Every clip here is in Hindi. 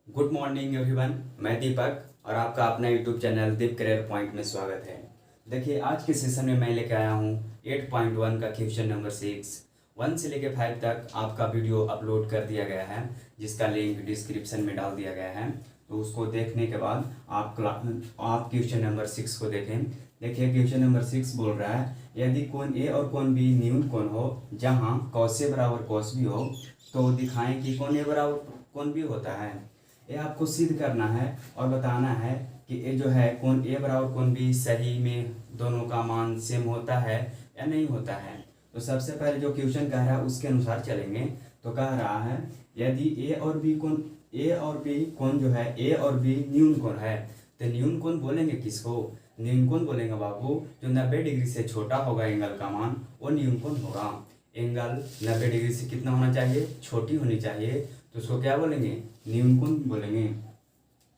Good morning everyone. मैं दीपक और आपका अपना यूट्यूब चैनल दीप करियर पॉइंट में स्वागत है। देखिए, आज के सेशन में मैं लेकर आया हूँ 8.1 का क्वेश्चन नंबर 6। 1 से लेकर 5 तक आपका वीडियो अपलोड कर दिया गया है, जिसका लिंक डिस्क्रिप्शन में डाल दिया गया है। तो उसको देखने के बाद आप क्वेश्चन नंबर 6 को देखें। देखिए, क्वेश्चन नंबर 6 बोल रहा है, यदि कोण ए और कोण बी न्यून कोण हो जहाँ कॉस ए बराबर कॉस बी हो तो दिखाएं कि कोण ए बराबर कोण बी होता है। ये आपको सिद्ध करना है और बताना है कि ये जो है कोण ए बराबर कोण बी सही में दोनों का मान सेम होता है या नहीं होता है। तो सबसे पहले जो क्वेश्चन कह रहा है उसके अनुसार चलेंगे। तो कह रहा है, यदि ए और बी कोण जो है ए और बी न्यून कोण है, तो न्यून कोण बोलेंगे किसको? न्यून कोण बोलेंगे बाबू जो 90 डिग्री से छोटा होगा एंगल का मान, वो न्यून कोण होगा। एंगल 90 डिग्री से कितना होना चाहिए? छोटी होनी चाहिए, तो उसको क्या बोलेंगे? न्यून कोण बोलेंगे।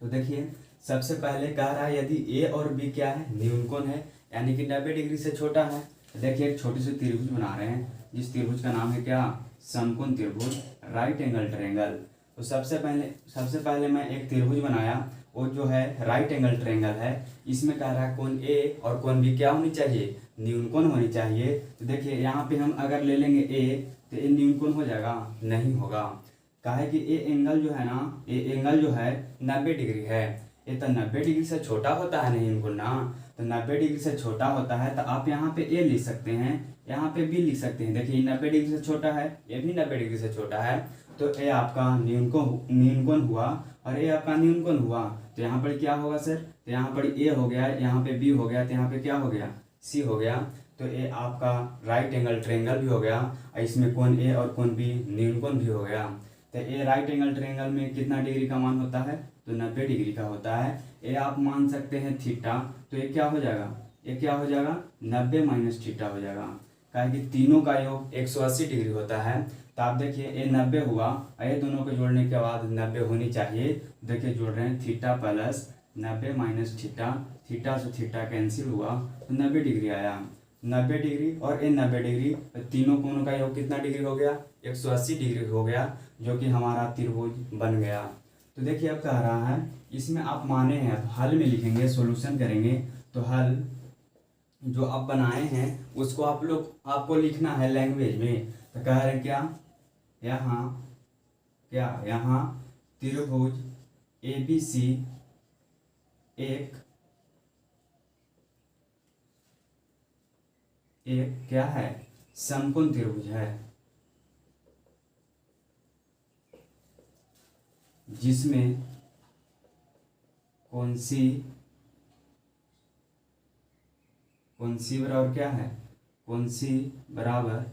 तो देखिए, सबसे पहले कह रहा है यदि ए और बी क्या है? न्यून कोण है, यानी कि 90 डिग्री से छोटा है। देखिए, एक छोटी सी त्रिभुज बना रहे हैं, जिस त्रिभुज का नाम है क्या? समकोण त्रिभुज, राइट एंगल ट्रायंगल। तो सबसे पहले मैं एक त्रिभुज बनाया, वो जो है राइट एंगल ट्रायंगल है। इसमें कह रहा है कोण ए और कोण बी क्या होनी चाहिए? न्यून कोण होनी चाहिए। तो देखिए, यहाँ पे हम अगर ले लेंगे ए, तो ये न्यून कोण हो जाएगा? नहीं होगा। काहे कि ये एंगल जो है ना, ये एंगल जो है 90 डिग्री है। ये तो 90 डिग्री से छोटा होता है नहीं इनको ना, तो 90 डिग्री से छोटा होता है तो आप यहाँ पे ए लिख सकते हैं, यहाँ पे बी लिख सकते हैं। देखिए, 90 डिग्री से छोटा है, ये भी 90 डिग्री से छोटा है, तो ये आपका न्यून कोण हुआ और ये आपका न्यून कोण हुआ। तो यहाँ पर क्या होगा सर? तो यहाँ पर ए हो गया, यहाँ पे बी हो गया, तो यहाँ पे क्या हो गया? सी हो गया। तो ये आपका राइट एंगल ट्रायंगल भी हो गया और इसमें कोण ए और कोण बी न्यून कोण भी हो गया। तो ये राइट एंगल ट्रायंगल में कितना डिग्री का मान होता है? तो 90 डिग्री का होता है। ये आप मान सकते हैं थीटा। तो ये क्या हो जाएगा? ये क्या हो जाएगा? 90 माइनस थीटा हो जाएगा। काहे कि तीनों का योग 180 डिग्री होता है। तो आप देखिए, ये 90 हुआ और ये दोनों को जोड़ने के बाद 90 होनी चाहिए। देखिए, जोड़ रहे हैं, theta plus 90 minus theta, theta से थीटा कैंसिल हुआ तो 90 डिग्री आया। 90 डिग्री और ये 90 डिग्री, तीनों कोणों का योग कितना डिग्री हो गया? 180 डिग्री हो गया, जो कि हमारा त्रिभुज बन गया। तो देखिए, अब कह रहा है इसमें आप माने हैं, अब हल में लिखेंगे, सॉल्यूशन करेंगे। तो हल जो आप बनाए हैं उसको आपको लिखना है लैंग्वेज में। तो कह रहे हैं यहाँ त्रिभुज ABC एक क्या है? समकोण त्रिभुज है, जिसमें कोण सी बराबर क्या है? कोण सी बराबर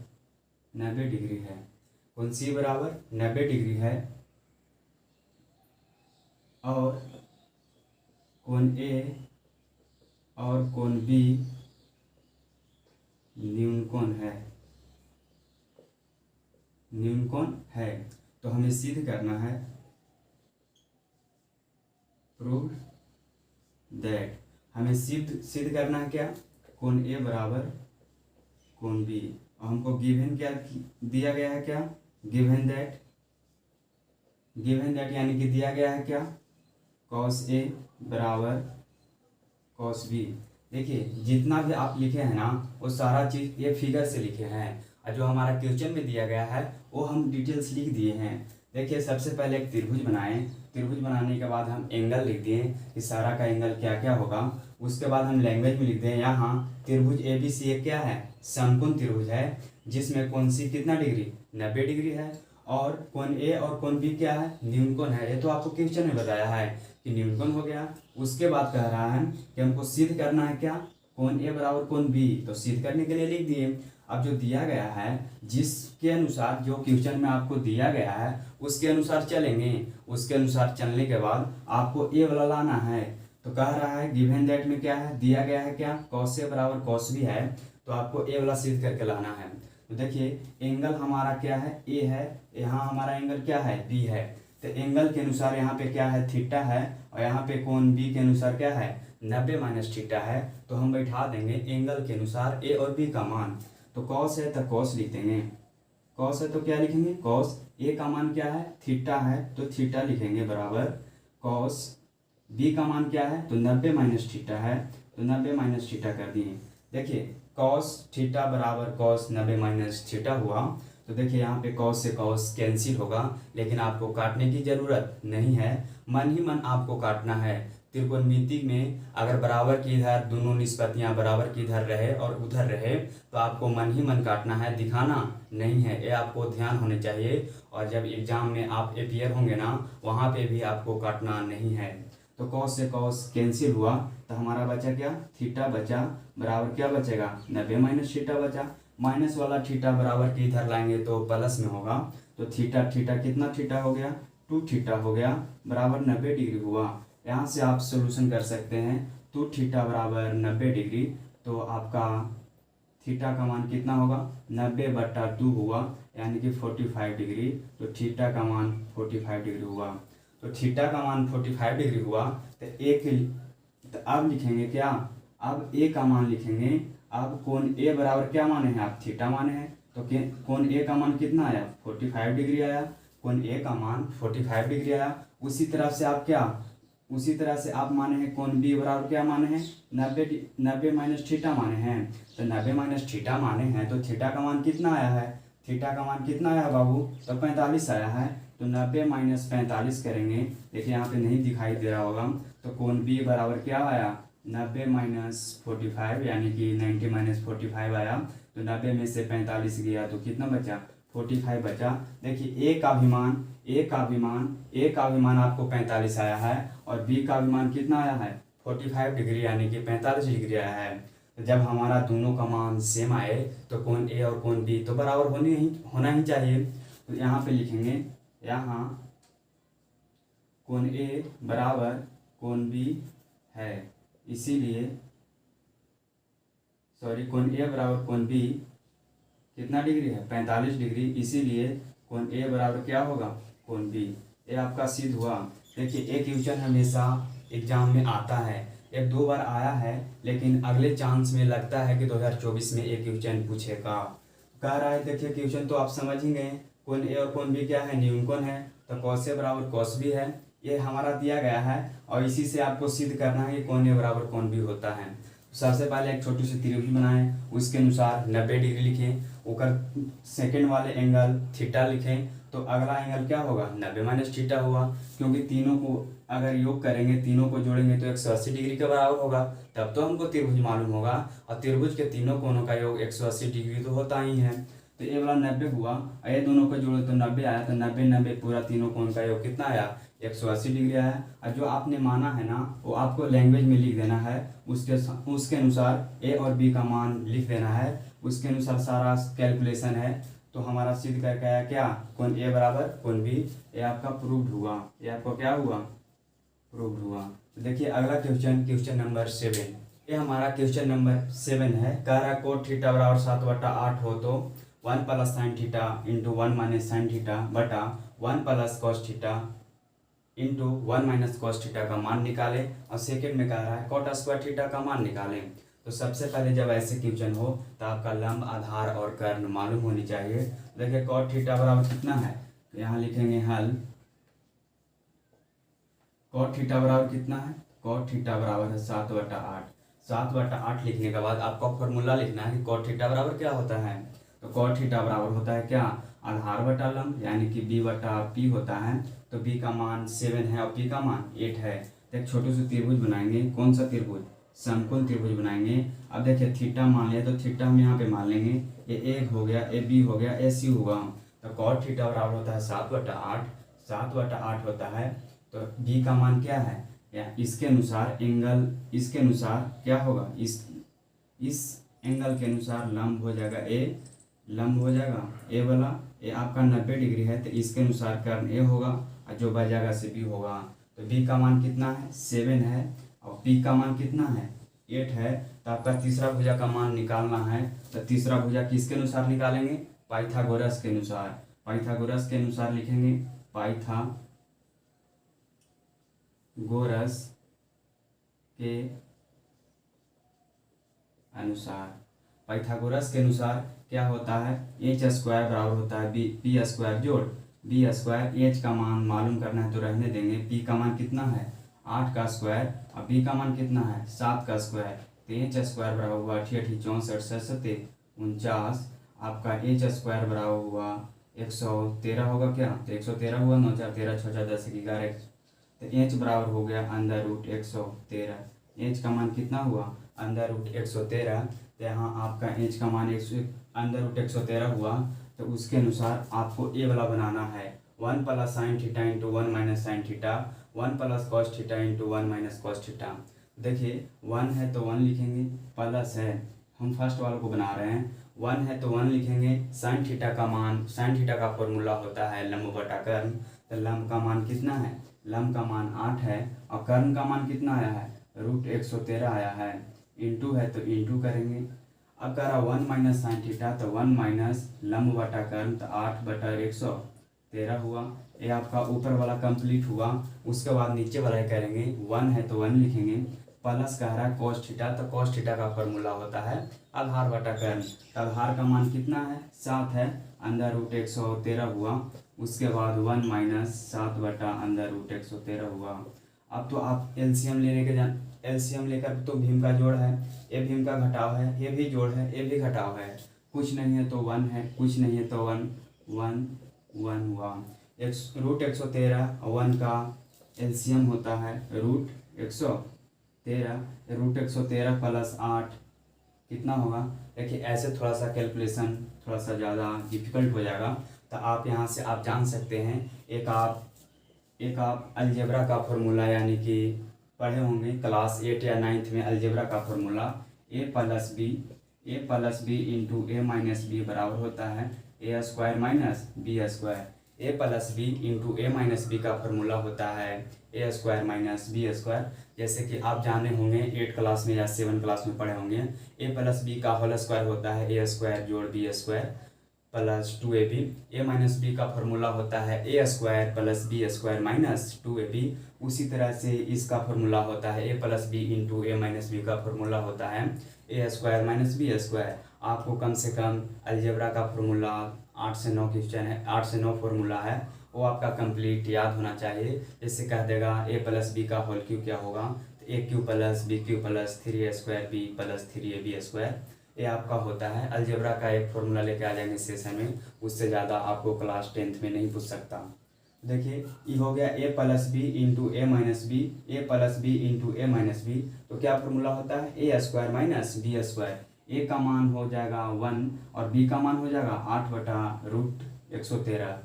90 डिग्री है। कोण सी बराबर 90 डिग्री है और कोण ए और कोण बी न्यून कोण है। तो हमें सिद्ध करना है, प्रूव दैट। हमें सिद्ध करना है क्या? कोण ए बराबर कोण बी। और हमको गिवन क्या दिया गया है? क्या गिवन दैट यानी कि दिया गया है क्या? कॉस ए बराबर कॉस बी। देखिए, जितना भी आप लिखे हैं ना, वो सारा चीज़ ये फिगर से लिखे हैं, और जो हमारा क्वेश्चन में दिया गया है वो हम डिटेल्स लिख दिए हैं। देखिए, सबसे पहले एक त्रिभुज बनाए, त्रिभुज बनाने के बाद हम एंगल लिख दिए कि सारा का एंगल क्या क्या होगा। उसके बाद हम लैंग्वेज में लिख दें, यहाँ त्रिभुज ABC एक क्या है? समकोण त्रिभुज है, जिसमें कोण सी कितना डिग्री? 90 डिग्री है, और कोण ए और कोण बी क्या है? न्यून कोण है। ये तो आपको क्वेश्चन में बताया है कि न्यून कोण हो गया। उसके बाद कह रहा है कि हमको सिद्ध करना है क्या? कोण ए बराबर कोण बी। तो सिद्ध करने के लिए लिख दिए। अब जो दिया गया है, जिसके अनुसार जो क्वेश्चन में आपको दिया गया है उसके अनुसार चलेंगे। उसके अनुसार चलने के बाद आपको ए वाला लाना है। तो कह रहा है गिवन दैट में क्या है दिया गया है? क्या कॉस ए बराबर कॉस बी है, तो आपको ए वाला सिद्ध करके लाना है। तो देखिए, एंगल हमारा क्या है? ए है, यहाँ हमारा एंगल क्या है? बी है। तो एंगल के अनुसार यहाँ पे क्या है? थीटा है, और यहाँ पे कोण बी के अनुसार क्या है? 90 माइनस थीटा है। तो हम बैठा देंगे एंगल के अनुसार ए और बी का मान। तो कॉस है तो कॉस लिख देंगे, कॉस है तो क्या लिखेंगे, कॉस ए का मान क्या है, थीटा है तो थीटा लिखेंगे बराबर कॉस बी का मान क्या है, तो 90 माइनस थीटा है तो 90 माइनस थीटा कर दिए। देखिए कॉस थीटा बराबर कॉस 90 माइनस थीटा हुआ। तो देखिए यहाँ पे कॉस से कॉस कैंसिल होगा, लेकिन आपको काटने की ज़रूरत नहीं है, मन ही मन आपको काटना है। त्रिकोणमिति में अगर बराबर की इधर दोनों निष्पत्तियाँ बराबर की इधर रहे और उधर रहे तो आपको मन ही मन काटना है, दिखाना नहीं है, ये आपको ध्यान होने चाहिए। और जब एग्जाम में आप अपियर होंगे ना, वहाँ पे भी आपको काटना नहीं है। तो कॉस से कॉस कैंसिल हुआ तो हमारा बचा क्या, थीटा बचा बराबर क्या बचेगा, 90 माइनस थीटा बचा। माइनस वाला थीटा बराबर की इधर लाएंगे तो प्लस में होगा, तो थीटा थीटा कितना थीटा हो गया, 2 थीटा हो गया बराबर 90 डिग्री हुआ। यहाँ से आप सोल्यूशन कर सकते हैं, 2 थीटा बराबर 90 डिग्री, तो आपका थीटा का मान कितना होगा, 90/2 हुआ यानी कि 45 डिग्री। तो थीटा का मान 45 डिग्री हुआ। तो थीटा का मान 45 डिग्री हुआ तो तो अब लिखेंगे क्या, अब ए का मान लिखेंगे। अब कोण ए बराबर क्या माने हैं आप, थीटा माने हैं, तो कोण ए का मान कितना आया, 45 डिग्री आया। कोण ए का मान 45 डिग्री आया। उसी तरह से आप क्या, उसी तरह से आप माने हैं कोण बी बराबर क्या माने हैं, 90 माइनस थीटा माने हैं। तो 90 माइनस थीटा माने हैं तो थीटा का मान कितना आया है, थीटा का मान कितना आया बाबू, तो 45 आया है। तो 90 माइनस 45 करेंगे, देखिए यहाँ पे नहीं दिखाई दे रहा होगा। तो कोण बी बराबर क्या आया, 90 माइनस 45 यानी कि 90 माइनस 45 आया। तो 90 में से 45 गया तो कितना बचा, 45 बचा। देखिए ए का भी मान आपको 45 आया है और बी का भी मान कितना आया है, 45 डिग्री यानी कि 45 डिग्री आया है। तो जब हमारा दोनों का मान सेम आए तो कोण ए और कोण बी तो बराबर होना ही चाहिए। तो यहाँ पे लिखेंगे, यहाँ कोण ए बराबर कोण बी है, इसीलिए कोण ए बराबर कोण बी कितना डिग्री है, 45 डिग्री, इसीलिए कोण ए बराबर क्या होगा, कोण बी। ये आपका सिद्ध हुआ। देखिए एक क्वेश्चन हमेशा एग्जाम में आता है, 1-2 बार आया है, लेकिन अगले चांस में लगता है कि 2024 में एक क्वेश्चन पूछेगा। कह रहा है, देखिए क्वेश्चन तो आप समझ ही गए, कोण ए और कोण बी क्या है, न्यून कोण है, तो कॉस ए बराबर कॉस बी है, ये हमारा दिया गया है। और इसी से आपको सिद्ध करना है कि कोण ए बराबर कोण बी होता है। सबसे पहले एक छोटी सी त्रिभुज बनाएं, उसके अनुसार 90 डिग्री लिखें, ऊपर सेकंड वाले एंगल थीटा लिखें, तो अगला एंगल क्या होगा, 90 माइनस थीटा हुआ। क्योंकि तीनों को अगर योग करेंगे, तीनों को जोड़ेंगे तो 180 डिग्री के बराबर होगा, तब तो हमको त्रिभुज मालूम होगा। और त्रिभुज के तीनों कोणों का योग 180 डिग्री तो होता ही है। तो ये वाला 90 हुआ और ये दोनों को जोड़े तो 90 आया, तो 90 पूरा तीनों कोण का योग कितना आया, 180 डिग्री आया। और जो आपने माना है ना, वो आपको लैंग्वेज में लिख देना है, उसके अनुसार ए और बी का मान लिख देना है, उसके अनुसार सारा कैलकुलेशन है। तो हमारा सिद्ध करके आया क्या, कोण ए बराबर कोण बी, ये आपका प्रूव्ड हुआ, ये आपको क्या हुआ, प्रूव्ड हुआ। तो देखिए अगला क्वेश्चन नंबर 7, ये हमारा क्वेश्चन नंबर 7 है। कह रहा कोट थीटा बराबर 7/8 हो तो 1 plus sine theta into 1 minus sine theta बटा 1 plus cos theta into 1 minus cos theta का मान निकालें। और सेकेंड में कह रहा है कॉट स्क्वायर थीटा का मान निकालें। तो सबसे पहले जब ऐसे क्वेश्चन हो तो आपका लंब, आधार और कर्ण मालूम होनी चाहिए। देखिए कॉट थीटा बराबर कितना है, तो यहाँ लिखेंगे हल, कॉट थीटा बराबर कितना है, कॉट थीटा बराबर है 7/8। 7/8 लिखने के बाद आपका फॉर्मूला लिखना है कि कॉट थीटा बराबर क्या होता है। तो कॉट थीटा बराबर होता है क्या, आधार बटा लंब यानी कि b/p होता है। तो b का मान 7 है और p का मान 8 है। तो एक छोटे से त्रिभुज बनाएंगे, कौन सा त्रिभुज, समकोण त्रिभुज बनाएंगे। अब देखिए थीटा मान लिया तो थीटा हम यहाँ पे मान लेंगे, ये a हो गया, ये b हो गया, ये c हुआ। तो कॉट थीटा बराबर होता है 7/8, 7/8 होता है। तो b का मान क्या है, या इसके अनुसार एंगल, इसके अनुसार क्या होगा, इस एंगल के अनुसार लंब हो जाएगा ए, लंब हो जाएगा ए वाला, ये आपका 90 डिग्री है तो इसके अनुसार कर्ण ए होगा और जो बच से बी होगा। तो बी का मान कितना है, 7 है और पी का मान कितना है, 8 है। तो आपका तीसरा भुजा का मान निकालना है। तो तीसरा भुजा किसके अनुसार निकालेंगे, पाइथागोरस के अनुसार। पाइथागोरस के अनुसार लिखेंगे, पाइथागोरस के अनुसार, पाइथागोरस के अनुसार क्या होता है, एच स्क्वायर बराबर होता है पी स्क्वायर जोड़ बी स्क्वायर। एच का मान मालूम करना है तो रहने देंगे। पी का मान कितना है 8 का स्क्वायर और बी का मान कितना है 7 का स्क्वायर। तो एच स्क्वायर बराबर हुआ 88 64 67 49। आपका एच स्क्वायर बराबर हुआ 113 होगा क्या, तो 113 हुआ। 9 4 13 6 4 10 11। तो एच बराबर हो गया अंडर रूट 113। एच का मान कितना हुआ अंडर रूट 113। तो यहाँ आपका एच का मान अंडर रूट 113 हुआ। तो उसके अनुसार आपको ए वाला बनाना है 1 plus sine theta into 1 minus sine theta 1 plus cos theta into 1 minus cos theta. देखिए 1 है तो 1 लिखेंगे, प्लस है हम फर्स्ट वाले को बना रहे हैं 1 है तो 1 लिखेंगे। साइन थीटा का मान, साइन थीटा का फॉर्मूला होता है लंब बटा कर्ण। तो लंब का मान कितना है, लंब का मान 8 है और कर्ण का मान कितना आया है रूट 113 आया है। इंटू है तो इंटू करेंगे। अब करा 1 माइनस साइन थीटा तो 1 माइनस लंब बटा कर्ण तो 8 बटा 113 हुआ। ये आपका ऊपर वाला कंप्लीट हुआ। उसके बाद नीचे वाला ही करेंगे। 1 है तो 1 लिखेंगे, प्लस कह रहा है कॉस थीटा तो कॉस थीटा का फॉर्मूला होता है आधार बटा कर्ण। आधार का मान कितना है 7 है, अंडर रूट 113 हुआ। उसके बाद 1 माइनस 7 बटा अंडर रूट 113 हुआ। अब तो आप एलसीएम लेने के जान, एलसीएम लेकर तो भीम का जोड़ है, ये भीम का घटाव है, ये भी जोड़ है, ये भी घटाव है। कुछ नहीं है तो 1 है, कुछ नहीं है तो 1 1 1 हुआ। रूट 113 1 का एलसीएम होता है रूट 113। रूट 113 प्लस 8 कितना होगा। देखिए ऐसे थोड़ा सा कैलकुलेशन थोड़ा सा ज़्यादा डिफिकल्ट हो जाएगा। तो आप यहाँ से आप जान सकते हैं एक आप अलजेब्रा का फॉर्मूला यानी कि पढ़े होंगे क्लास 8 या 9th में अलजेब्रा का formula A plus B into A minus B बराबर होता है A square minus B square. A plus B into A minus B का फॉर्मूला होता है A square minus B square. जैसे कि आप जाने होंगे 8 क्लास में या 7 क्लास में पढ़े होंगे। ए प्लस बी का होल स्क्वायर होता है ए स्क्वायर जोड़ B square plus 2ab। A minus B का फॉर्मूला होता है A square plus B square minus 2ab। उसी तरह से इसका फॉर्मूला होता है A plus B into A minus B का फॉर्मूला होता है A square minus B square. आपको कम से कम अलजेब्रा का फॉर्मूला 8 से 9 क्वेश्चन है, 8 से 9 फॉर्मूला है, वो आपका कंप्लीट याद होना चाहिए। जैसे कह देगा ए प्लस बी का होल क्यू क्या होगा, तो A cube plus B cube plus 3a square B plus 3ab square. ये आपका होता है अलजेब्रा का एक फॉर्मूला लेके आ जाएंगे सेशन में। उससे ज़्यादा आपको क्लास 10th में नहीं पूछ सकता। देखिए ये हो गया ए plus B into A minus B, A plus B into A minus B. तो क्या फॉर्मूला होता है A square minus B square. ए का मान हो जाएगा 1 और बी का मान हो जाएगा 8 बटा रूट 113।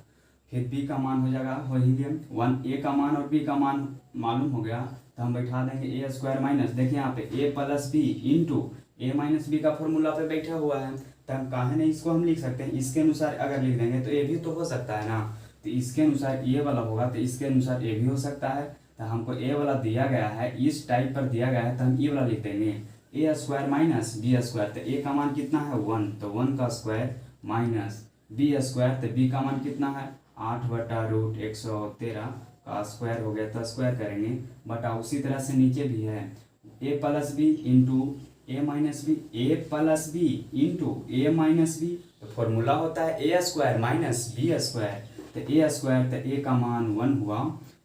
फिर बी का मान हो जाएगा वही 1। ए का मान और बी का मान मालूम हो गया तो हम बैठा देंगे ए स्क्वायर माइनस, देखिए यहाँ पे ए plus B into A minus B का फॉर्मूला पे बैठा हुआ है। तो हम कहा नहीं इसको हम लिख सकते हैं, इसके अनुसार अगर लिख देंगे तो ए भी तो हो सकता है ना। तो इसके अनुसार ए वाला होगा तो इसके अनुसार ए भी हो सकता है। तो हमको ए वाला दिया गया है, इस टाइप पर दिया गया है तो हम ए वाला लिख देंगे ए स्क्वायर माइनस बी स्क्वायर। तो ए का मान कितना है 1, तो 1 का स्क्वायर माइनस बी स्क्वायर, तो बी का मान कितना है 8 बटा रूट 113 का स्क्वायर हो गया। तो स्क्वायर करेंगे बटा उसी तरह से नीचे भी है A plus B into A minus B, A plus B into A minus B. तो फॉर्मूला होता है A square minus B square. तो ए स्क्वायर तो ए का मान 1 हुआ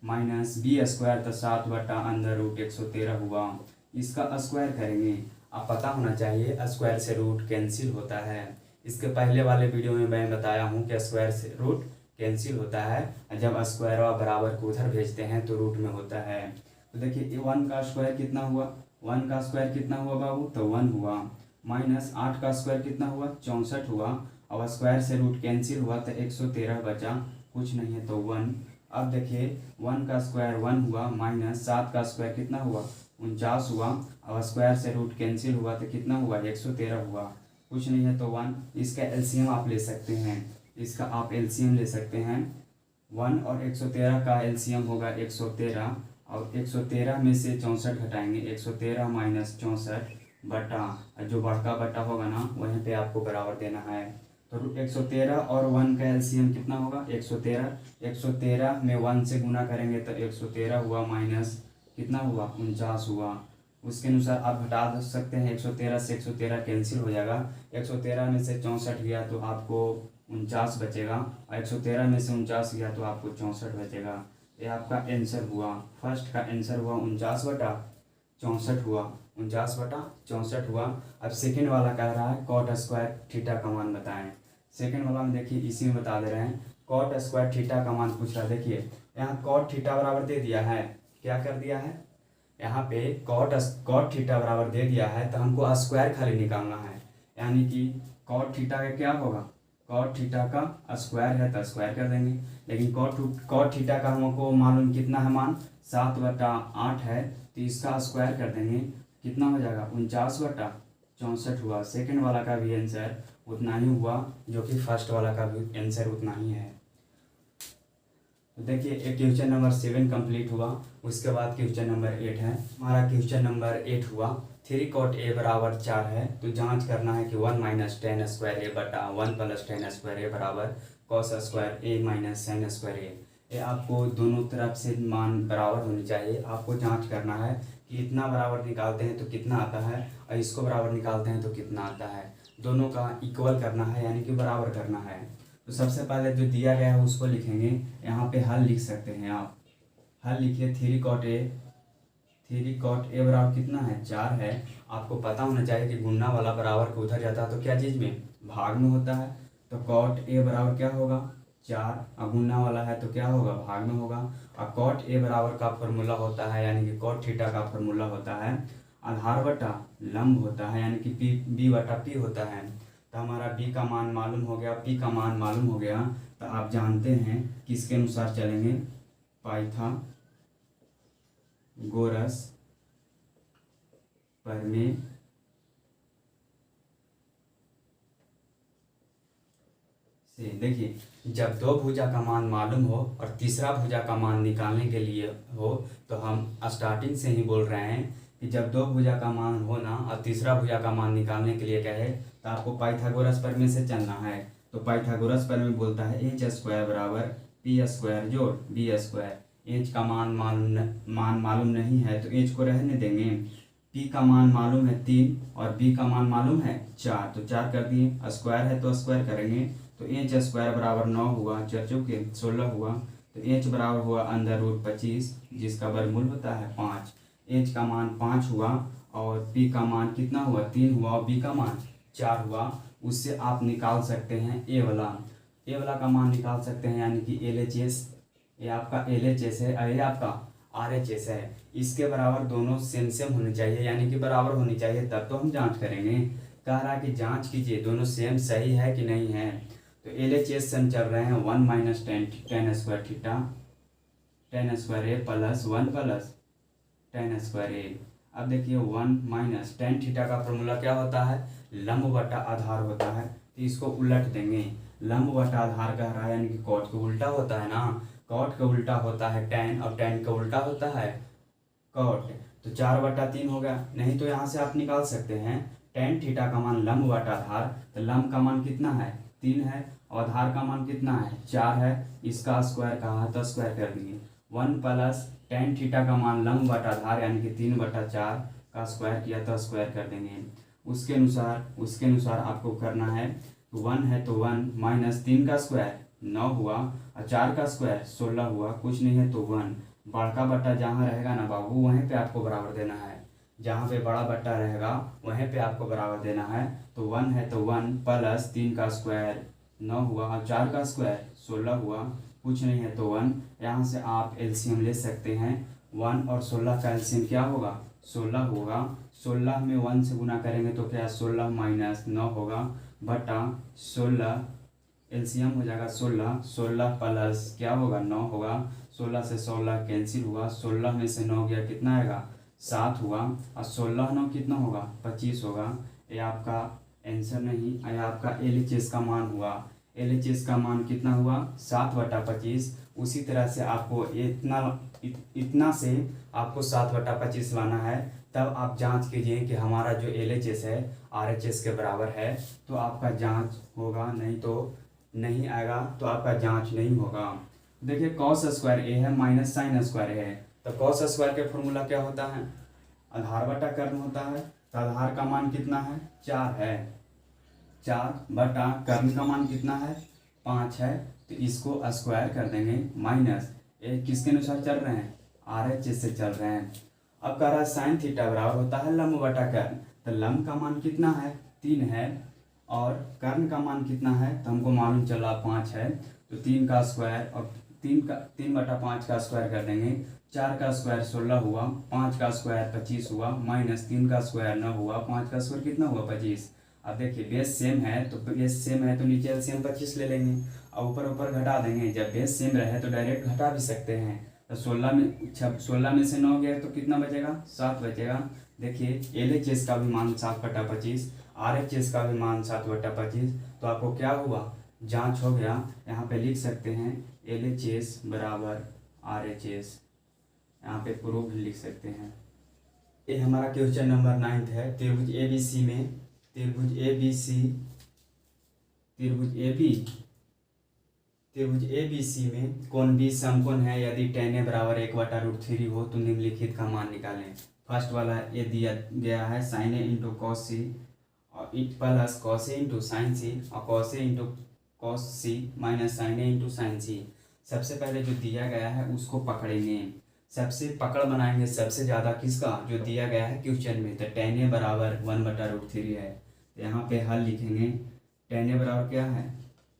माइनस बी स्क्वायर तो 7 बटा अंडर रूट 113 हुआ। इसका स्क्वायर करेंगे। आप पता होना चाहिए स्क्वायर से रूट कैंसिल होता है। इसके पहले वाले वीडियो में मैं बताया हूँ कि स्क्वायर से रूट कैंसिल होता है। जब स्क्वायर और बराबर को उधर भेजते हैं तो रूट में होता है। तो देखिए 1 का स्क्वायर कितना हुआ, 1 का स्क्वायर कितना हुआ बाबू, तो 1 हुआ माइनस 8 का स्क्वायर कितना हुआ 64 हुआ। और स्क्वायर से रूट कैंसिल हुआ तो 113 बचा, कुछ नहीं है तो 1। अब देखिए 1 का स्क्वायर 1 हुआ माइनस 7 का स्क्वायर कितना हुआ 49 हुआ। और स्क्वायर से रूट कैंसिल हुआ तो कितना हुआ 113 हुआ, कुछ नहीं है तो 1। इसका एलसीएम आप ले सकते हैं, इसका आप एलसीएम ले सकते हैं। 1 और 113 का एलसीएम होगा 113 और 113 में से 64 हटाएंगे 113 माइनस 64 बटा जो बड़का बटा होगा ना वहीं पे आपको बराबर देना है। तो 113 और 1 का एलसीएम कितना होगा 113। 113 में 1 से गुना करेंगे तो 113 हुआ माइनस कितना हुआ 49 हुआ। उसके अनुसार आप घटा सकते हैं। 113 से 113 कैंसिल हो जाएगा। 113 में से 64 गया तो आपको 49 बचेगा, और 113 में से 49 गया तो आपको 64 बचेगा। ये आपका आंसर हुआ। फर्स्ट का आंसर हुआ 49/64 हुआ, 49/64 हुआ। अब सेकेंड वाला कह रहा है कॉट स्क्वायर थीटा का मान बताएं। सेकेंड वाला में देखिए इसी में बता दे रहे हैं, कॉट स्क्वायर थीटा का मान पूछ रहा है। देखिए यहाँ कॉट थीटा बराबर दे दिया है, क्या कर दिया है, यहाँ पे कॉट थीटा बराबर दे दिया है, तो हमको स्क्वायर खाली निकालना है। यानी कि कॉट थीटा का क्या होगा, कॉट थीटा का स्क्वायर है तो स्क्वायर कर देंगे। लेकिन कॉट थीटा का हमको मालूम कितना है मान, 7/8 है, तो इसका स्क्वायर कर देंगे, कितना हो जाएगा 49/64 हुआ। सेकेंड वाला का भी आंसर उतना ही हुआ, जो कि फर्स्ट वाला का भी आंसर उतना ही है। तो देखिए एक क्वेश्चन नंबर 7 कंप्लीट हुआ। उसके बाद क्वेश्चन नंबर 8 है। हमारा क्वेश्चन नंबर 8 हुआ 3 cot a बराबर 4 है, तो जांच करना है कि 1 - tan स्क्वायर a बटा 1 + tan स्क्वायर a बराबर cos square a - sin square a। ये आपको दोनों तरफ से मान बराबर होनी चाहिए। आपको जांच करना है कि इतना बराबर निकालते हैं तो कितना आता है, और इसको बराबर निकालते हैं तो कितना आता है। दोनों का इक्वल करना है, यानी कि बराबर करना है। तो सबसे पहले जो दिया गया है उसको लिखेंगे। यहाँ पे हल लिख सकते हैं आप, हल लिखिए 3 cot a बराबर कितना है, 4 है। आपको पता होना चाहिए कि गुणा वाला बराबर को उधर जाता है तो क्या चीज़ में, भाग में होता है। तो cot a बराबर क्या होगा 4, और गुणा वाला है तो क्या होगा, भाग में होगा। और cot a बराबर का फॉर्मूला होता है, यानी कि cot थीटा का फॉर्मूला होता है आधार बटा लंब होता है, यानी कि b/p होता है। तो हमारा b का मान मालूम हो गया, p का मान मालूम हो गया। तो आप जानते हैं किसके अनुसार चलेंगे, पाइथागोरस प्रमेय से। देखिए जब दो भुजा का मान मालूम हो और तीसरा भुजा का मान निकालने के लिए हो, तो हम स्टार्टिंग से ही बोल रहे हैं कि जब दो भुजा का मान हो ना और तीसरा भुजा का मान निकालने के लिए कहे, तो आपको पाइथागोरस प्रमेय से चलना है। तो पाइथागोरस प्रमेय बोलता है h² बराबर p² जोड़ b²। h का मान मालूम नहीं है तो h को रहने देंगे। p का मान मालूम है 3 और b का मान मालूम है 4, तो 4 कर दिए। स्क्वायर है तो स्क्वायर करेंगे, तो h² बराबर 9 हुआ, 4 चौके 16 हुआ। तो h बराबर हुआ √25, जिसका वर्गमूल होता है 5। h का मान 5 हुआ और p का मान कितना हुआ 3 हुआ, और b का मान 4 हुआ। उससे आप निकाल सकते हैं a वाला का मान निकाल सकते हैं, यानी कि LHS। ये आपका LHS है और ये आपका RHS है। इसके बराबर दोनों सेम होने चाहिए, यानी कि बराबर होनी चाहिए, तब तो हम जांच करेंगे। कह रहा है कि जांच कीजिए दोनों सेम सही है कि नहीं है। तो LHS से हम चल रहे हैं 1 - tan square theta, tan square a plus 1 + tan square a। अब देखिए 1 - tan थीटा का फॉर्मूला क्या होता है, लंब बटा आधार होता है। तो इसको उलट देंगे, लंब बटा आधार कह रहा है, यानी कि कॉट का उल्टा होता है ना, कॉट का उल्टा होता है tan, और tan का उल्टा होता है कॉट। तो 4/3 हो गया। नहीं तो यहाँ से आप निकाल सकते हैं tan थीटा का मान लंब बटा आधार, तो लंब का मान कितना है 3 है, और आधार का मान कितना है 4 है। इसका स्क्वायर कहा तो स्क्वायर कर दिए। 1 + tan थीटा का मान लंब बटा आधार, यानी कि 3/4 का स्क्वायर किया तो स्क्वायर कर देंगे। उसके अनुसार आपको करना है। 1 है तो 1 - 3 का स्क्वायर 9 हुआ, और 4 का स्क्वायर 16 हुआ। कुछ नहीं है तो 1। बड़का बट्टा जहाँ रहेगा ना बाबू, वहीं पे आपको बराबर देना है। जहाँ पे बड़ा बट्टा रहेगा वहीं पे आपको बराबर देना है। तो 1 है तो 1 + 3 का स्क्वायर 9 हुआ, और 4 का स्क्वायर 16 हुआ। कुछ नहीं है तो 1। यहाँ से आप एलसीएम ले सकते हैं। 1 और 16 का एलसीएम क्या होगा, 16 होगा। 16 में 1 से गुना करेंगे तो क्या 16 - 9 होगा, बटा 16 एलसीएम हो जाएगा 16 प्लस क्या होगा 9 होगा। 16 से 16 कैंसिल हुआ, 16 में से 9 गया कितना आएगा 7 हुआ, और 16 9 कितना होगा 25 होगा। ये आपका आंसर नहीं, ये आपका LHS का मान हुआ। LHS का मान कितना हुआ 7/25। उसी तरह से आपको इतना से आपको 7/25 लाना है, तब आप जांच कीजिए कि हमारा जो LHS है RHS के बराबर है, तो आपका जांच होगा। नहीं तो नहीं आएगा तो आपका जांच नहीं होगा। देखिए cos² a है - sin² है, तो cos² के फॉर्मूला क्या होता है, आधार बटा कर्ण होता है, तो आधार का मान कितना है 4 है, 4 बटा कर्ण का मान कितना है 5 है, तो इसको स्क्वायर कर देंगे माइनस ये किसके अनुसार चल रहे हैं RHS से चल रहे हैं। अब कह रहा है साइन थीटा बराबर होता है लंब बटा कर्ण, तो लंब का मान कितना है 3 है और कर्ण का मान कितना है तो हमको मालूम चला 5 है, तो 3 का स्क्वायर और 3 बटा 5 का स्क्वायर कर देंगे, 4 का स्क्वायर 16 हुआ, 5 का स्क्वायर 25 हुआ, माइनस 3 का स्क्वायर 9 हुआ, 5 का स्क्वायर कितना हुआ 25। अब देखिए बेस सेम है तो नीचे एलसीएम 25 ले लेंगे और ऊपर ऊपर घटा देंगे, जब बेस सेम रहे तो डायरेक्ट घटा भी सकते हैं, तो 16 में से 9 गया तो कितना बचेगा 7 बचेगा। देखिए LHS का भी मान 7/25, RHS का भी मान 7/25, तो आपको क्या हुआ जांच हो गया। यहाँ पे लिख सकते हैं LHS बराबर RHS, यहाँ पे प्रूफ लिख सकते हैं। ये हमारा क्वेश्चन नंबर 9 है। त्रिभुज ABC में कोण B समकोण है, यदि tan A बराबर 1/√3 हो तो निम्नलिखित का मान निकालें। फर्स्ट वाला ये दिया गया है sin A into cos C और plus cos A into sin C और cos A into cos C minus sin A into sin C। सबसे पहले जो दिया गया है उसको पकड़ेंगे, सबसे पकड़ बनाएंगे सबसे ज़्यादा किसका जो दिया गया है क्वेश्चन में, तो tan A बराबर 1/√3 है, तो यहाँ पे हल लिखेंगे। tan A बराबर क्या है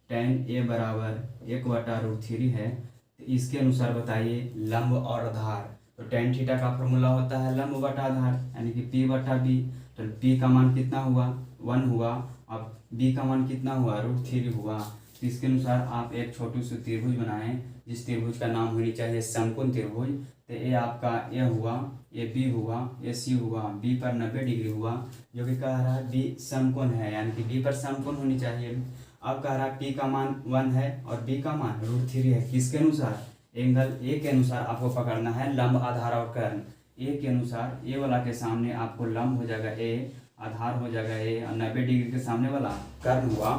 tan A बराबर 1/√3 है, तो इसके अनुसार बताइए लंब और आधार, तो tan थीटा का फॉर्मूला होता है लंब बटा आधार यानी कि P/B, तो P का मान कितना हुआ 1 हुआ, अब B का मान कितना हुआ √3 हुआ, तो इसके अनुसार आप एक छोटी सी त्रिभुज बनाएं जिस त्रिभुज का नाम होनी चाहिए समकोण त्रिभुज। तो ये आपका A हुआ, ये B हुआ, ये C हुआ, B पर 90 डिग्री हुआ जो कि कह रहा है B समकोण है यानी कि B पर समकोण होनी चाहिए। अब कह रहा है P का मान 1 है और B का मान √3 है, किसके अनुसार एंगल A के अनुसार आपको पकड़ना है लंब आधार और कर्ण। A के अनुसार A वाला के सामने आपको लंब हो जाएगा A, आधार हो जाएगा A और 90 डिग्री के सामने वाला कर्ण हुआ,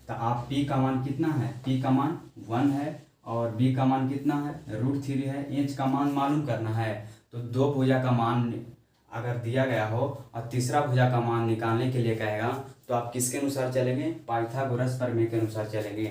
तो आप P का मान कितना है P का मान 1 है और B का मान कितना है √3 है, H का मान मालूम करना है। तो दो भुजा का मान अगर दिया गया हो और तीसरा भुजा का मान निकालने के लिए कहेगा तो आप किसके अनुसार चलेंगे पाइथागोरस प्रमेय के अनुसार चलेंगे।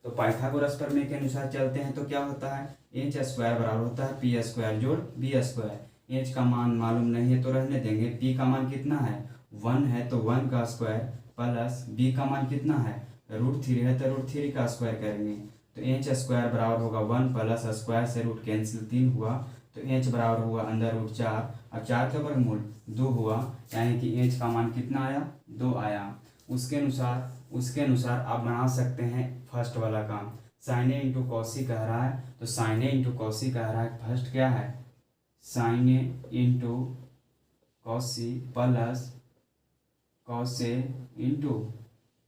तो पाइथागोरस प्रमेय के अनुसार चलते हैं तो क्या होता है H स्क्वायर बराबर होता है P स्क्वायर जोड़ B स्क्वायर। H का मान मालूम नहीं है तो रहने देंगे, P का मान कितना है 1 है तो 1 का स्क्वायर प्लस B का मान कितना है √3 है तो √3 का स्क्वायर करेंगे, तो H स्क्वायर बराबर होगा 1 प्लस स्क्वायर से रूट कैंसिल 3 हुआ, तो H बराबर हुआ अंदर रूट 4 और 4 का वर्गमूल 2 हुआ, यानी कि H का मान कितना आया 2 आया। उसके अनुसार आप बना सकते हैं फर्स्ट वाला काम, sin A इंटू कॉसी कह रहा है तो sin A इंटू कॉसी कह रहा है, फर्स्ट क्या है sin A into quasi plus cos A into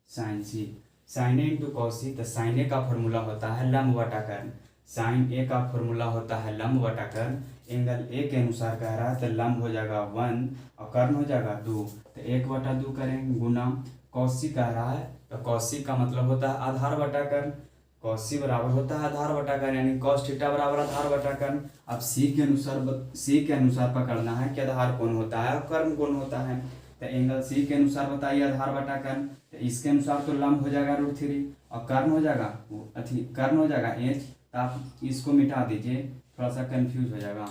sin C। sin A into quasi, तो sin A का फॉर्मूला होता है लंब बटा कर्ण, sin A का फॉर्मूला होता है लंब बटा कर्ण। एंगल A के अनुसार कह रहा है तो लंब हो जाएगा 1 और कर्ण हो जाएगा 2, तो 1/2 करेंगे गुना कॉसी कह रहा है, तो कॉसी का मतलब होता है आधार बटा कर्ण, कॉसी बराबर होता है आधार बटा कर्ण यानी cos थीटा बराबर आधार बटा कर्ण। अब C के अनुसार पकड़ना है कि आधार कौन होता है और कर्ण कौन होता है, तो एंगल C के अनुसार बताइए आधार बटा कर्ण, तो इसके अनुसार तो लंब हो जाएगा √3 और कर्ण हो जाएगा H, तो आप इसको मिटा दीजिए थोड़ा सा कंफ्यूज हो जाएगा।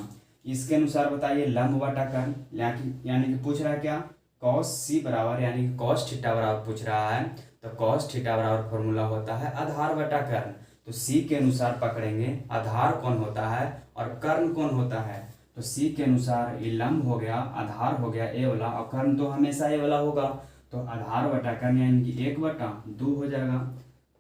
इसके अनुसार बताइए लंब बटा कर्ण यानी कि पूछ रहा है क्या cos C बराबर यानी कि cos थीटा बराबर पूछ रहा है, तो cos थीटा बराबर फॉर्मूला होता है आधार बटा कर्ण, तो C के अनुसार पकड़ेंगे आधार कौन होता है और कर्ण कौन होता है, तो C के अनुसार ये लंब हो गया आधार हो गया A वाला और कर्ण तो हमेशा A वाला होगा, तो आधार बटा कर्ण यानी कि 1/2 हो जाएगा,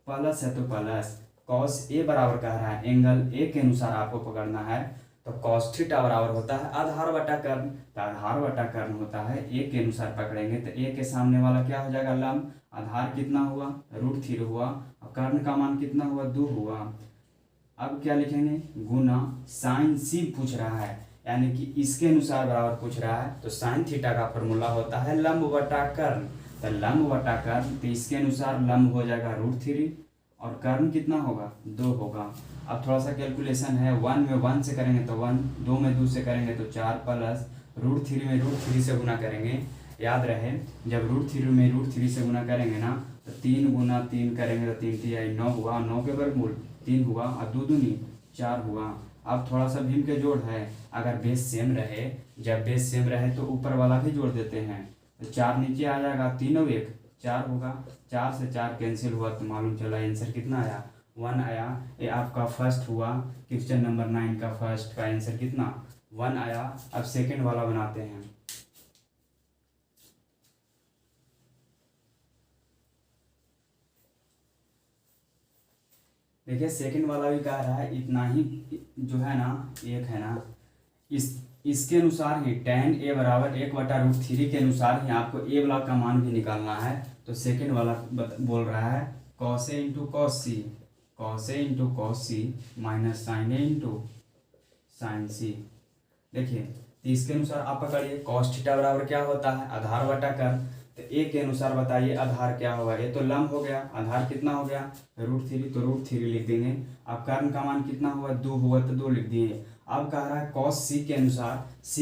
प्लस है तो प्लस cos A बराबर कह रहा है एंगल A के अनुसार आपको पकड़ना है, तो cos थीटा बराबर होता है आधार बटा कर्ण, तो आधार बटा कर्ण होता है A के अनुसार पकड़ेंगे, तो A के सामने वाला क्या हो जाएगा लंब, आधार कितना हुआ √3 हुआ और कर्ण का मान कितना हुआ 2 हुआ। अब क्या लिखेंगे गुना sin C पूछ रहा है यानी कि इसके अनुसार बराबर पूछ रहा है, तो sin थीटा का फॉर्मूला होता है लंब बटा कर्ण, तो लंब बटा कर्ण, तो इसके अनुसार लंब हो जाएगा √3 और कर्ण कितना होगा 2 होगा। अब थोड़ा सा कैलकुलेशन है, 1 में 1 से करेंगे तो 1, 2 में 2 से करेंगे तो 4 प्लस √3 में √3 से गुना करेंगे, याद रहे जब √3 में √3 से गुना करेंगे ना तो 3 गुना 3 करेंगे तो 3 3 9 हुआ, 9 के वर्गमूल 3 हुआ और 2 दूनी 4 हुआ। अब थोड़ा सा भीम के जोड़ है, अगर बेस सेम रहे, जब बेस सेम रहे तो ऊपर वाला भी जोड़ देते हैं, तो 4 नीचे आ जाएगा, 3 और 1 4 होगा, 4 से 4 कैंसिल हुआ तो मालूम चला आंसर कितना आया 1 आया। ये आपका फर्स्ट हुआ, क्वेश्चन नंबर 9 का फर्स्ट का आंसर कितना 1 आया। अब सेकंड वाला बनाते हैं। देखिए सेकंड वाला भी कह रहा है इतना ही, जो है ना एक है ना, इसके अनुसार ही tan a बराबर 1/√3 के अनुसार ही आपको a ब्लॉक का मान भी निकालना है। तो सेकंड वाला बोल रहा है cos a into cos c minus sin a into sin c। देखिए तो इसके अनुसार आप पकड़िए cos थीटा बराबर क्या होता है आधार बटा कर्ण। तो a के अनुसार बताइए आधार क्या होगा, ये तो लंब हो गया, आधार कितना हो गया √3, तो √3 लिख देंगे। अब कर्ण का मान कितना हुआ 2 हुआ तो 2 लिख दिए। अब कह रहा है cos c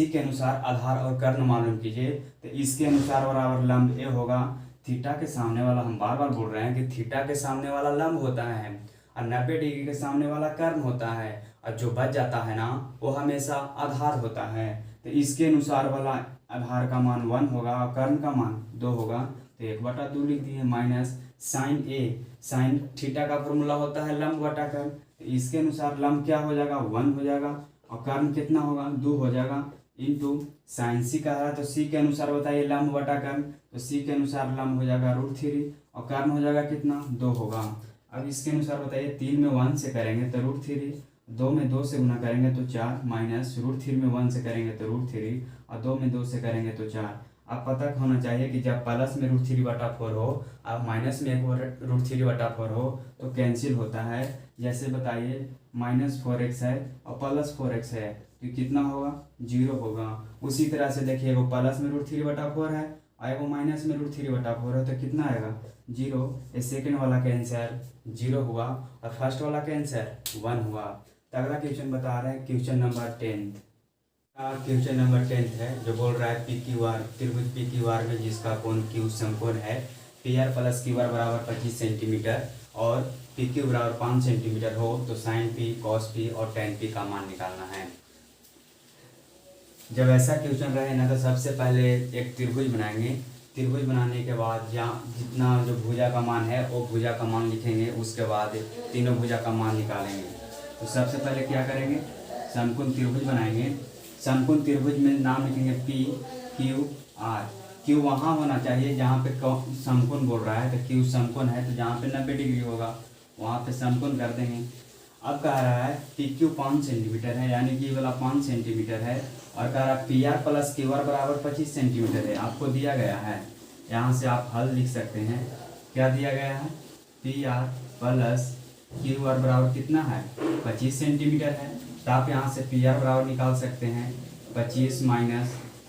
के अनुसार आधार और कर्ण मालूम कीजिए। तो इसके अनुसार बराबर लंब ए होगा, थीटा के सामने वाला, हम बार बार बोल रहे हैं कि थीटा के सामने वाला लंब होता है और 90 डिग्री के सामने वाला कर्ण होता है, और जो बच जाता है ना वो हमेशा आधार होता है। तो इसके अनुसार वाला आधार का मान 1 होगा और कर्ण का मान 2 होगा, तो 1/2 लिख दिए माइनस साइन थीटा का फॉर्मूला होता है लंब बटा कर्ण। तो इसके अनुसार लंब क्या हो जाएगा 1 हो जाएगा और कर्ण कितना होगा 2 हो जाएगा, इंटू साइन सी का है तो सी के अनुसार बताइए लंब बटा कर्ण, तो सी के अनुसार लंब हो जाएगा √3 और कर्ण हो जाएगा कितना 2 होगा। अब इसके अनुसार बताइए 3 में 1 से करेंगे तो √3, 2 में 2 से गुना करेंगे तो 4 माइनस √3 में 1 से करेंगे तो √3 और 2 में 2 से करेंगे तो 4। अब पता होना चाहिए कि जब प्लस में √3/4 हो और माइनस में √3/4 हो तो कैंसिल होता है। जैसे बताइए -4x है और +4x है तो कितना होगा 0 होगा। उसी तरह से देखिए एगो प्लस में √3/4 है और एगो माइनस में √3/4 है तो कितना आएगा 0। ये सेकेंड वाला का आंसर 0 हुआ और फर्स्ट वाला का आंसर 1 हुआ। तो अगला क्वेश्चन बता रहे हैं क्वेश्चन नंबर 10 क्वेश्चन नंबर 10 है जो बोल रहा है PQR त्रिभुज PQR में जिसका कोण Q समकोण है, PR + QR बराबर 25 सेंटीमीटर और PQ बराबर 5 सेंटीमीटर हो तो sin P cos P और tan P का मान निकालना है। जब ऐसा क्वेश्चन रहे ना तो सबसे पहले एक त्रिभुज बनाएंगे, त्रिभुज बनाने के बाद जहाँ जितना जो भुजा का मान है वो भुजा का मान लिखेंगे, उसके बाद तीनों भुजा का मान निकालेंगे। तो सबसे पहले क्या करेंगे समकोण त्रिभुज बनाएंगे। समकोण त्रिभुज में नाम लिखेंगे PQR। Q वहाँ होना चाहिए जहाँ पे समकोण बोल रहा है, तो Q समकोण है तो जहाँ पे 90 डिग्री होगा वहाँ पे समकोण कर देंगे। अब कह रहा है PQ 5 सेंटीमीटर है यानी कि वाला 5 सेंटीमीटर है और कह रहा है PR + QR बराबर 25 सेंटीमीटर है। आपको दिया गया है, यहाँ से आप हल लिख सकते हैं। क्या दिया गया है PR + QR बराबर कितना है 25 सेंटीमीटर है, तो आप यहाँ से PR बराबर निकाल सकते हैं 25 -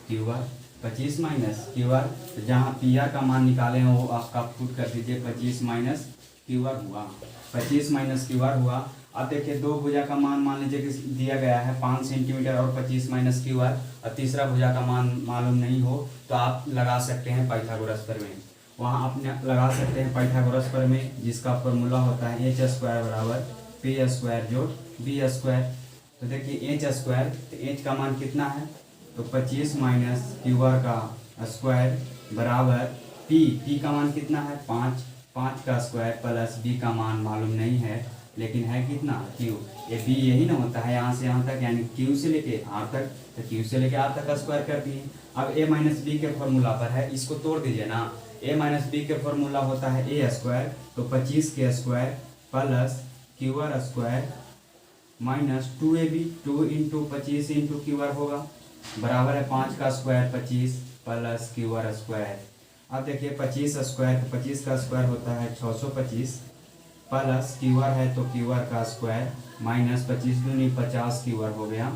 QR, 25 - QR। तो जहाँ PR का मान निकाले हैं वो आपका पुट कर दीजिए 25 - QR हुआ, 25 - QR हुआ। अब देखिए दो भुजा का मान लीजिए कि दिया गया है 5 सेंटीमीटर और 25 - QR और तीसरा भुजा का मान मालूम नहीं हो तो आप लगा सकते हैं पाइथागोरस प्रमेय, वहाँ आप लगा सकते हैं पाइथागोरस प्रमेय जिसका फॉर्मूला होता है h² बराबर p² जोड़ b²। तो देखिए h², तो h का मान कितना है तो 25 - QR का स्क्वायर बराबर p का मान कितना है 5 का स्क्वायर प्लस b का मान मालूम नहीं है लेकिन है कितना q, ये b यही ना होता है यहाँ से यहाँ तक यानी q से लेके r तक, तो q से लेके r तक का स्क्वायर कर दिए। अब a - b के फॉर्मूला पर है, इसको तोड़ दीजिए ना। a - b के फॉर्मूला होता है a², तो 25 के square plus QR² minus 2ab 2 × 25 × QR होगा बराबर है 5 का स्क्वायर 25 प्लस QR²। अब देखिए 25 स्क्वायर, तो 25 का स्क्वायर होता है 625 प्लस QR है तो QR का स्क्वायर माइनस 25 दूनी 50 QR हो गया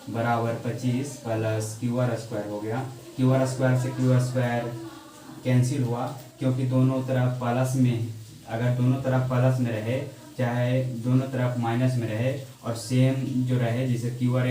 बराबर 25 प्लस QR² हो गया। QR² से QR² कैंसिल हुआ क्योंकि दोनों तरफ प्लस में, अगर दोनों तरफ प्लस में रहे चाहे दोनों तरफ माइनस में रहे और सेम जो रहे, जैसे QR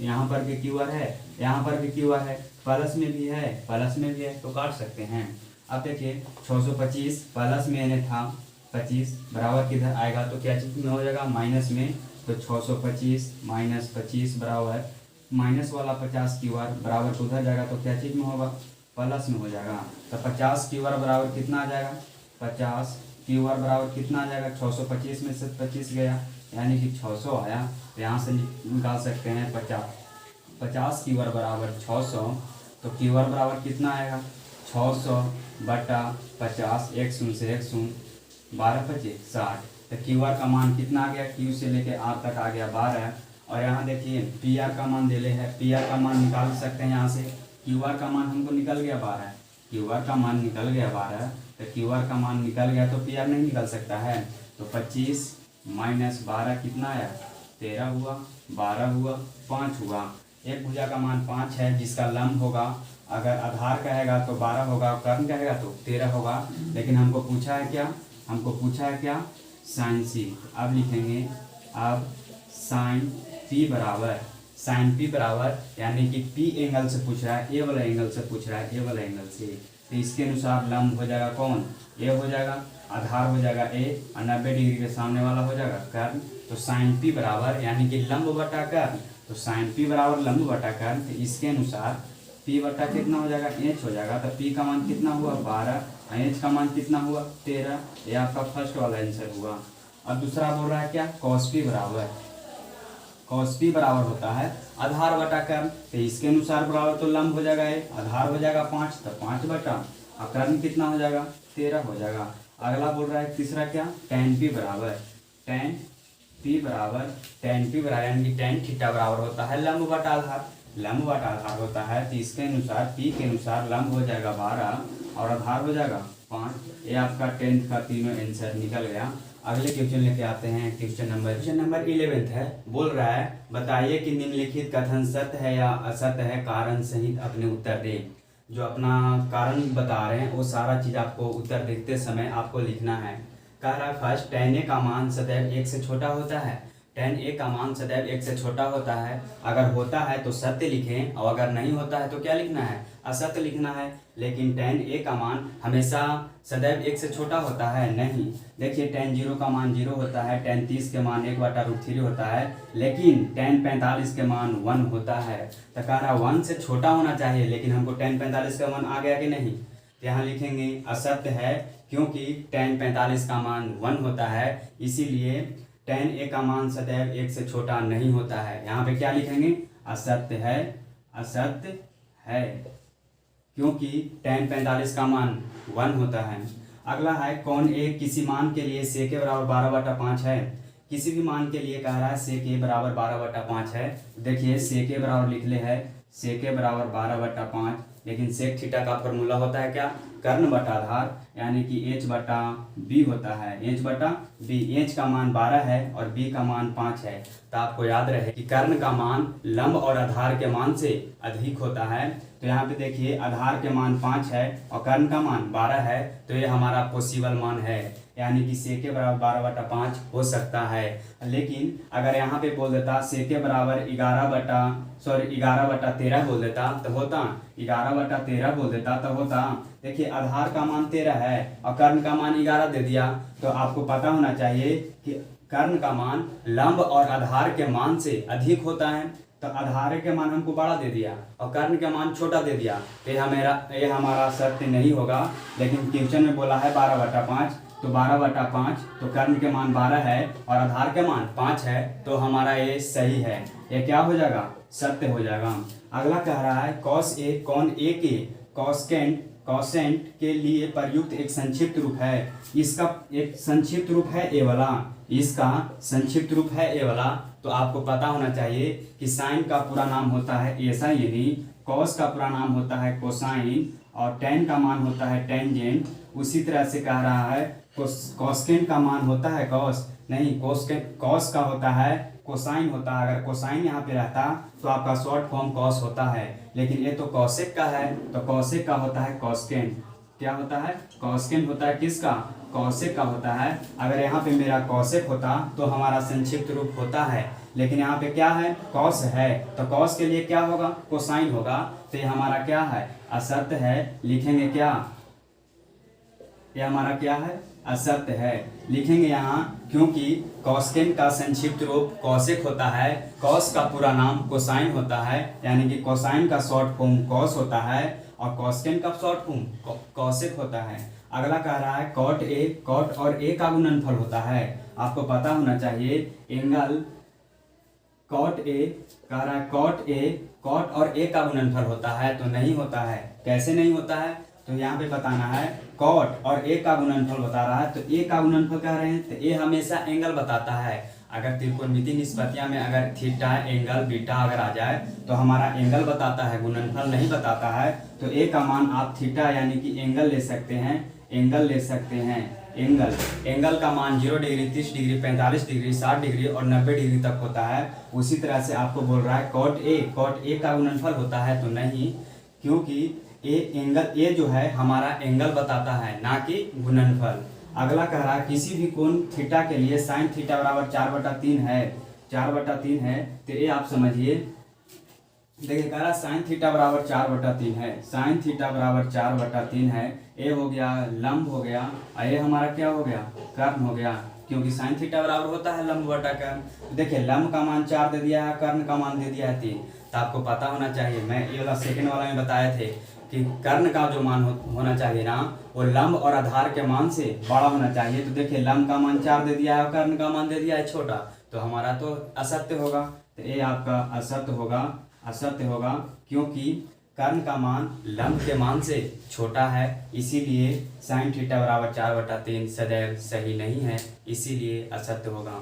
यहाँ पर भी QR है यहाँ पर भी क्यू आर है, प्लस में भी है, प्लस में भी है, तो काट सकते हैं। अब देखिए 625 प्लस में यानी था 25 बराबर किधर आएगा, तो क्या चीज में हो जाएगा, माइनस में। तो 625 माइनस 25 बराबर माइनस वाला 50 क्यू आर बराबर उधर जाएगा, तो क्या चीज में होगा, प्लस में हो जाएगा। तो 50 क्यू आर बराबर कितना आ जाएगा, 50 क्यू आर बराबर कितना आ जाएगा, 625 में से 25 गया यानी कि 600 आया। तो यहाँ से निकाल सकते हैं 50 क्यू आर बराबर 600, तो क्यू आर बराबर कितना आएगा, 600 बटा 50, एक शून्य से एक शून्य, 12×5 = 60। तो क्यू आर का मान कितना आ गया, क्यू से लेके आर तक आ गया 12। और यहाँ देखिए पी आर का मान दे है, पी आर का मान निकाल सकते हैं यहाँ से। क्यू आर का मान हमको निकल गया 12, क्यू आर का मान निकल गया 12, तो क्यू आर का मान निकल गया तो पी आर नहीं निकल सकता है। तो 25 माइनस 12 कितना आया, 13 हुआ, 12 हुआ, 5 हुआ। एक भुजा का मान 5 है जिसका लंब होगा, अगर आधार कहेगा तो 12 होगा, कर्ण कहेगा तो 13 होगा। लेकिन हमको पूछा है क्या, हमको पूछा है क्या, साइन सी। अब लिखेंगे, अब साइन पी बराबर, साइन पी बराबर यानी कि पी एंगल से पूछ रहा है, ए वाला एंगल से पूछ रहा है, ए वाला एंगल से। तो इसके अनुसार लंब हो जाएगा कौन, ए हो जाएगा, आधार हो जाएगा ए, और 90 डिग्री के सामने वाला हो जाएगा कर्ण। तो साइन पी बराबर यानी कि लंब बटा कर्ण, तो साइन पी बराबर लंब बटा कर्ण। तो इसके अनुसार पी बटा कितना हो जाएगा, एच हो जाएगा। तो पी का मान कितना हुआ 12, एच का मान कितना हुआ 13। ये आपका फर्स्ट वाला आंसर हुआ। अब दूसरा बोल रहा है क्या, कॉस पी बराबर, कॉस पी बराबर होता है आधार बटा कर्ण। तो इसके अनुसार बराबर तो लंब हो जाएगा ये, आधार हो जाएगा 5, तो 5 बटा, और कर्ण कितना हो जाएगा 13 हो जाएगा। अगला बोल रहा है तीसरा क्या, टेन पी बराबर, टेन पी बराबर, टेन पी बराबर यानी कि टेन थीटा बराबर होता है लंब बटा आधार, लंब बटा आधार होता है। तो इसके अनुसार पी के अनुसार लंब हो जाएगा 12 और आधार हो जाएगा 5। ये आपका 10th का तीनों आंसर निकल गया। अगले क्वेश्चन लेके आते हैं, क्वेश्चन नंबर 11 है। बोल रहा है बताइए कि निम्नलिखित कथन सत्य है या असत्य है, कारण सहित अपने उत्तर दें। जो अपना कारण बता रहे हैं वो सारा चीज आपको उत्तर देखते समय आपको लिखना है। कह रहा है फर्स्ट, tan a का मान सदैव 1 से छोटा होता है, tan a का मान सदैव 1 से छोटा होता है। अगर होता है तो सत्य लिखें, और अगर नहीं होता है तो क्या लिखना है, असत्य लिखना है। लेकिन tan a का मान हमेशा सदैव 1 से छोटा होता है, नहीं। देखिए tan 0 का मान 0 होता है, tan 30 के मान 1/√3 होता है, लेकिन tan 45 के मान 1 होता है। तो कह रहा 1 से छोटा होना चाहिए, लेकिन हमको tan 45 का मान आ गया कि नहीं। तो यहाँ लिखेंगे असत्य है, क्योंकि tan 45 का मान 1 होता है, इसीलिए tan a का मान सदैव 1 से छोटा नहीं होता है। यहाँ पे क्या लिखेंगे, असत्य है, असत्य है, क्योंकि tan 45 का मान 1 होता है। अगला है कौन a किसी मान के लिए sec के बराबर 12/5 है। किसी भी मान के लिए कह रहा है sec a बराबर 12/5 है। देखिए sec a बराबर लिख ले है, sec a बराबर 12/5, लेकिन sec थीटा का फॉर्मूला होता है क्या, कर्ण बटा आधार, यानी कि h बटा b होता है, h बटा b। h का मान 12 है और b का मान 5 है। तो आपको याद रहे कि कर्ण का मान लंब और आधार के मान से अधिक होता है। तो यहाँ पे देखिए आधार के मान 5 है और कर्ण का मान 12 है, तो ये हमारा पॉसिबल मान है, यानी कि sec के बराबर 12/5 हो सकता है। लेकिन अगर यहाँ पे बोल देता sec के बराबर 11/13 बोल देता तो होता, 11/13 बोल देता तो होता। देखिए आधार का मान 13 है और कर्ण का मान 11 दे दिया, तो आपको पता होना चाहिए कि कर्ण का मान लंब और आधार के मान से अधिक होता है। तो आधार के मान हमको बड़ा दे दिया और कर्ण का मान छोटा दे दिया, तो ये हमारा सत्य नहीं होगा। लेकिन क्वेश्चन में बोला है 12/5, तो 12/5, तो कर्ण के मान 12 है और आधार के मान 5 है, तो हमारा ये सही है, ये क्या हो जाएगा, सत्य हो जाएगा। अगला कह रहा है cos a कौन a के कॉसेंट के लिए प्रयुक्त एक संक्षिप्त रूप है। इसका एक संक्षिप्त रूप है ए वाला, इसका संक्षिप्त रूप है ए वाला। तो आपको पता होना चाहिए कि साइन का पूरा नाम होता है ऐसा, यानी कॉस का पूरा नाम होता है कोसाइन, और टेन का मान होता है टेंजेंट। उसी तरह से कह रहा है कॉस्केंट का मान होता है कॉस, नहीं, कॉस का होता है कोसाइन होता है। अगर कोसाइन यहाँ पे रहता तो आपका शॉर्ट फॉर्म कॉस होता है, लेकिन ये तो कॉसेक का है, तो कॉसेक का होता है कॉस्केंट। क्या होता है, कॉस्केंट होता है किसका, कॉसेक का होता है। अगर यहाँ पे मेरा कॉसेक होता तो हमारा संक्षिप्त रूप होता है लेकिन यहाँ पे क्या है, कॉस है, तो कॉस के लिए क्या होगा, कोसाइन होगा। तो ये हमारा क्या है, असत्य है। लिखेंगे क्या, ये हमारा क्या है, असत्य है। लिखेंगे यहाँ, क्योंकि कॉसेकेंड का संक्षिप्त रूप कॉसेक होता है, कॉस का पूरा नाम कोसाइन होता है, यानी कि कोसाइन का शॉर्ट फॉर्म कॉस होता है और कॉसेकेंड का शॉर्ट फॉर्म कॉसेक होता है। अगला कह रहा है कॉट ए, कॉट और ए का गुणनफल होता है। आपको पता होना चाहिए एंगल कॉट ए, कह रहा है कॉट ए, कॉट और ए का गुणनफल होता है, तो नहीं होता है। कैसे नहीं होता है, तो यहाँ पे बताना है कॉट और ए का गुणनफल बता रहा है, तो ए का गुणनफल कह रहे हैं, तो ए हमेशा एंगल बताता है। अगर त्रिकोणमितीय निष्पत्तियां में अगर थीटा एंगल बीटा अगर आ जाए तो हमारा एंगल बताता है, गुणनफल नहीं बताता है। तो ए का मान आप थीटा यानी कि एंगल ले सकते हैं, एंगल ले सकते हैं। एंगल का मान 0 डिग्री, 30 डिग्री, 45 डिग्री, 60 डिग्री और 90 डिग्री तक होता है। उसी तरह से आपको बोल रहा है कॉट ए का गुणनफल होता है, तो नहीं, क्योंकि ए एंगल, ए जो है हमारा एंगल बताता है ना कि गुणनफल। अगला कह रहा है किसी भी कोण थीटा के लिए साइन थीटा बराबर 4/3 है, 4/3 है। तो ये आप समझिए, देखिए कह रहा साइन थीटा बराबर 4/3 है, साइन थीटा बराबर 4/3 है। ए हो गया लंब हो गया और ये हमारा क्या हो गया, कर्ण हो गया, क्योंकि साइन थीटा बराबर होता है लंब बटा कर्ण। देखिए लंब का मान 4 दे दिया है, कर्ण का मान दे दिया है 3। तो आपको पता होना चाहिए, मैं ये वाला सेकंड वाला में बताए थे कि कर्ण का जो मान होना चाहिए ना, वो लंब और आधार के मान से बड़ा होना चाहिए। तो देखिए लंब का मान 4 दे दिया है और कर्ण का मान दे दिया है छोटा, तो हमारा तो असत्य होगा। तो ये आपका असत्य होगा, असत्य होगा, क्योंकि कर्ण का मान लंब के मान से छोटा है, इसीलिए साइन थीटा बराबर 4/3 सदैव सही नहीं है, इसीलिए असत्य होगा।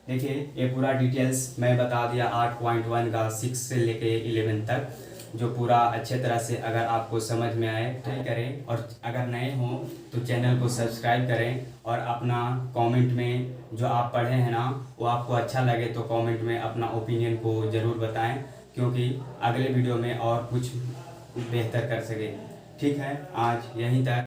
देखिए ये पूरा डिटेल्स मैं बता दिया 8.1 का 6 से लेके 11 तक, जो पूरा अच्छे तरह से अगर आपको समझ में आए तो करें, और अगर नए हों तो चैनल को सब्सक्राइब करें, और अपना कमेंट में जो आप पढ़े हैं ना वो आपको अच्छा लगे तो कमेंट में अपना ओपिनियन को ज़रूर बताएं, क्योंकि अगले वीडियो में और कुछ बेहतर कर सकें। ठीक है, आज यहीं तक।